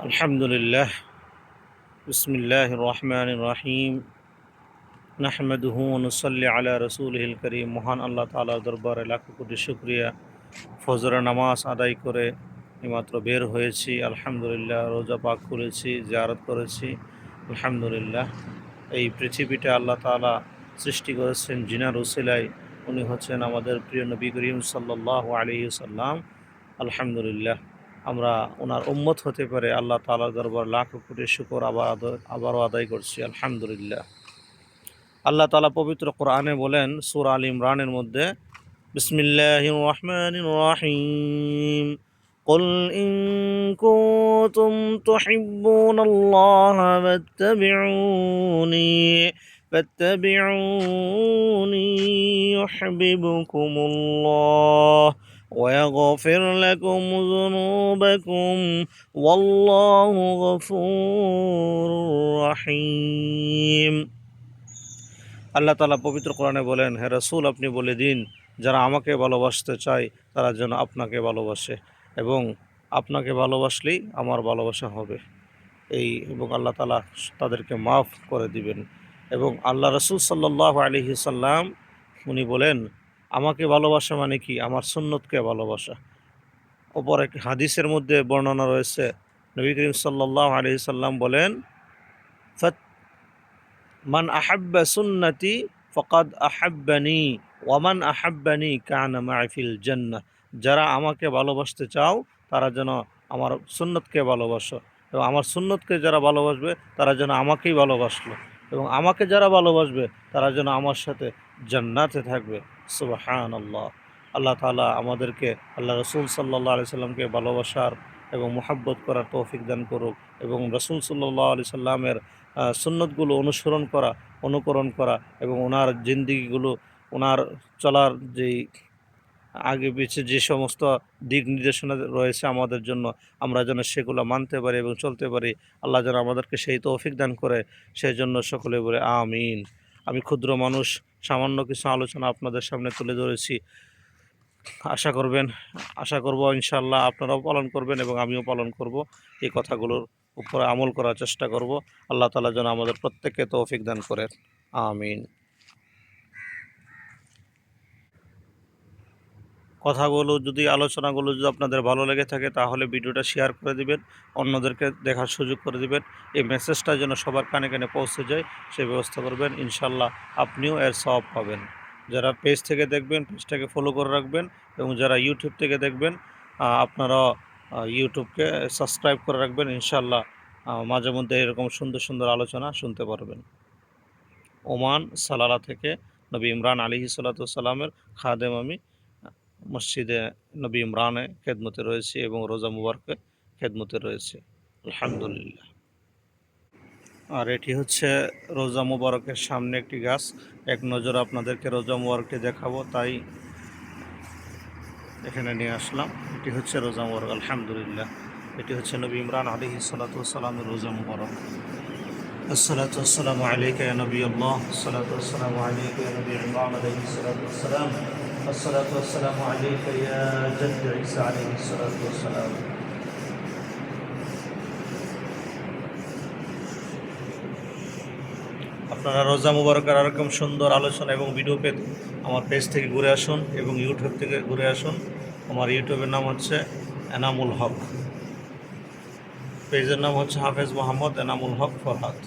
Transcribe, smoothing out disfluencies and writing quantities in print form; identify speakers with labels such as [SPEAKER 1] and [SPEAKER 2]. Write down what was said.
[SPEAKER 1] আলহামদুলিল্লাহ, বিসমিল্লাহির রহমানির রহিম। নাহমাদুহু ওয়া নুসাল্লি আলা রাসূলিহিল কারীম। মহান আল্লাহ তাআলার দরবারে লাখো কোটি শুকরিয়া। ফজরের নামাজ আদায় করে এইমাত্র বের হয়েছি। আলহামদুলিল্লাহ, রোজা পাক করেছি, জিয়ারত করেছি। আলহামদুলিল্লাহ, এই পৃথিবীটা আল্লাহ তাআলা সৃষ্টি করেছেন জিনার উসিলায়। উনি হচ্ছেন আমাদের প্রিয় নবী করিম সাল্লাল্লাহু আলাইহি ওয়াসাল্লাম। আলহামদুলিল্লাহ, আমরা ওনার উম্মত হতে পারে আল্লাহ তাআলার দরবার লাখো কোটি শুকর আবারও আদায় করছি। আলহামদুলিল্লাহ, আল্লাহ তাআলা পবিত্র কোরআনে বলেন সূরা আল ইমরানের মধ্যে, বিসমিল্লাহির রহমানির রহিম, قل إن كنتم تحبون الله فاتبعوني يحببكم الله ويغفر لكم ذنوبكم والله غفور رحيم। আল্লাহ তাআলা পবিত্র কোরআনে বলেন, হে রাসূল, আপনি বলে দিন, যারা আমাকে ভালোবাসতে চায় তারা যেন আপনাকে ভালোবাসে, এবং আপনাকে ভালোবাসলেই আমার ভালোবাসা হবে। এবং আল্লাহ তাআলা তাদেরকে মাফ করে দিবেন। এবং আল্লাহ রাসূল সাল্লাল্লাহু আলাইহি সাল্লাম উনি বলেন, আমাকে ভালোবাসা মানে কি? আমার সুন্নতকে ভালোবাসা। অপর এক হাদিসের মধ্যে বর্ণনা রয়েছে, নবী করিম সাল্লাল্লাহু আলাইহি সাল্লাম বলেন, মান আহাব্বা সুন্নতি ফাকাদ আহাব্বানি ওয়া মান আহাব্বানি কানা মা'i ফিল জান্নাহ। যারা আমাকে ভালোবাসতে চাও তারা যেন আমার সুন্নতকে ভালোবাসো, এবং আমার সুন্নতকে যারা ভালোবাসবে তারা যেন আমাকেই ভালোবাসলো, এবং আমাকে যারা ভালোবাসবে তারা যেন আমার সাথে জান্নাতে থাকবে। সুবহানাল্লাহ। আল্লাহ তাআলা আমাদেরকে আল্লাহ রাসূল সাল্লাল্লাহু আলাইহি সাল্লামকে ভালোবাসার এবং মুহাব্বত করার তৌফিক দান করুক, এবং রাসূল সাল্লাল্লাহু আলাইহি সাল্লামের সুন্নতগুলো অনুকরণ করা এবং ওনার জিন্দেগিগুলো, ওনার চলার যেই আগে পিছে যে সমস্ত দিক নির্দেশনা রয়েছে আমাদের জন্য, আমরা যেন সেগুলো মানতে পারি এবং চলতে পারি। আল্লাহ যেন আমাদেরকে সেই তৌফিক দান করে, সেই জন্য সকলে বলে আমিন। আমি ক্ষুদ্র মানুষ, সামান্য কিছু আলোচনা আপনাদের সামনে তুলে ধরেছি। আশা করব ইনশাআল্লাহ আপনারাও পালন করবেন এবং আমিও পালন করব। এই কথাগুলোর উপরে আমল করার চেষ্টা করব। আল্লাহ তাআলা যেন আমাদের প্রত্যেককে তৌফিক দান করেন। আমিন। আলোচনাগুলো যদি আপনাদের ভালো লেগে থাকে তাহলে ভিডিওটা শেয়ার করে দিবেন, অন্যদেরকে দেখার সুযোগ করে দিবেন। এই মেসেজটা যেন সবার কানে কানে পৌঁছে যায় সেই ব্যবস্থা করবেন। ইনশাআল্লাহ আপনিও এর সওয়াব পাবেন। যারা পেজ থেকে দেখবেন পেজটাকে ফলো করে রাখবেন, এবং যারা ইউটিউব থেকে দেখবেন আপনারাও ইউটিউবকে সাবস্ক্রাইব করে রাখবেন। ইনশাআল্লাহ মাঝে মধ্যে এরকম সুন্দর সুন্দর আলোচনা শুনতে পারবেন। ওমান সালালা থেকে নবী ইমরান আলাইহিস সালাতু ওয়াস সালামের খাদেম আমি। মসজিদে নবী ইমরানে খেদমতে রয়েছে এবং রোজা মুবারকে খেদমতে রয়েছে। আলহামদুলিল্লাহ। আর এটি হচ্ছে রোজা মুবারকের সামনে একটি গাছ। এক নজর আপনাদেরকে রোজা মুবারকটি দেখাবো, তাই এখানে নিয়ে আসলাম। এটি হচ্ছে রোজা মুবারক। আলহামদুলিল্লাহ, এটি হচ্ছে নবী ইমরান আলাইহিস সালাতু ওয়াস সালামের রোজা মুবারক। الصلاة والسلام عليك يا نبي الله، الصلاة والسلام عليك يا نبي عمران عليه الصلاة والسلام، الصلاة والسلام عليك يا جد عيسى عليه الصلاة والسلام। আপনারা রোজা মুবারকের এরকম সুন্দর আলোচনা এবং ভিডিও পেতে আমার পেজ থেকে ঘুরে আসুন এবং ইউটিউব থেকে ঘুরে আসুন। আমার ইউটিউবের নাম হচ্ছে এনামুল হক, পেজের নাম হচ্ছে হাফেজ মোহাম্মদ এনামুল হক ফরহাদ।